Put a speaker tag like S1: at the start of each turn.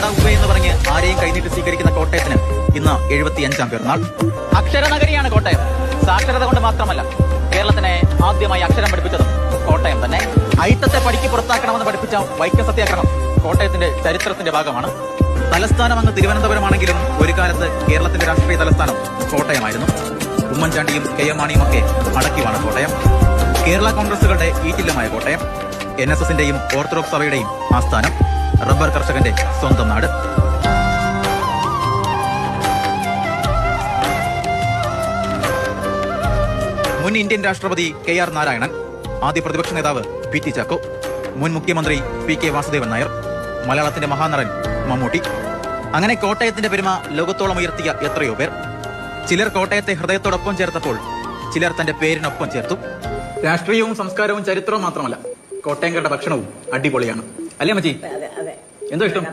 S1: വാട ഉവ്വ എന്ന് പറഞ്ഞ് ആരെയും കൈനീട്ടി സ്വീകരിക്കുന്ന കോട്ടയത്തിന് ഇന്ന് 75ാം പിറന്നാൾ. അക്ഷരനഗരിയാണ് കോട്ടയം. സാക്ഷരത കൊണ്ട് മാത്രമല്ല, കേരളത്തിനെ ആദ്യമായി അക്ഷരം പഠിപ്പിച്ചതും കോട്ടയം തന്നെ. അയിത്തത്തെ പടിക്ക് പുറത്താക്കണമെന്ന് പഠിപ്പിച്ച വൈക്കം സത്യാഗ്രഹം കോട്ടയത്തിന്റെ ചരിത്രത്തിന്റെ ഭാഗമാണ്. തലസ്ഥാനം അങ്ങ് തിരുവനന്തപുരമാണെങ്കിലും ഒരു കാലത്ത് കേരളത്തിന്റെ രാഷ്ട്രീയ തലസ്ഥാനം കോട്ടയമായിരുന്നു. ഉമ്മൻചാണ്ടിയും കെ എം മാണിയും ഒക്കെ അടക്കിവാണ് കോട്ടയം. കേരള കോൺഗ്രസുകളുടെ ഈറ്റില്ലമായ കോട്ടയം. NSSന്റെയും ഓർത്തഡോക്സ് സഭയുടെയും ആസ്ഥാനം. റബ്ബർ കർഷകന്റെ സ്വന്തം നാട്. മുൻ ഇന്ത്യൻ രാഷ്ട്രപതി KR നാരായണൻ, ആദ്യ പ്രതിപക്ഷ നേതാവ് PT ചാക്കോ, മുൻ മുഖ്യമന്ത്രി PK വാസുദേവൻ നായർ, മലയാളത്തിന്റെ മഹാനടൻ മമ്മൂട്ടി. അങ്ങനെ കോട്ടയത്തിന്റെ പെരുമ ലോകത്തോളം ഉയർത്തിയ എത്രയോ പേർ. ചിലർ കോട്ടയത്തെ ഹൃദയത്തോടൊപ്പം ചേർത്തപ്പോൾ ചിലർ തന്റെ പേരിനൊപ്പം ചേർത്തു. രാഷ്ട്രീയവും സംസ്കാരവും ചരിത്രവും മാത്രമല്ല, കോട്ടയംകാരുടെ ഭക്ഷണവും അടിപൊളിയാണ്. അല്ലേ മച്ചി? എന്തോ ഇഷ്ടം?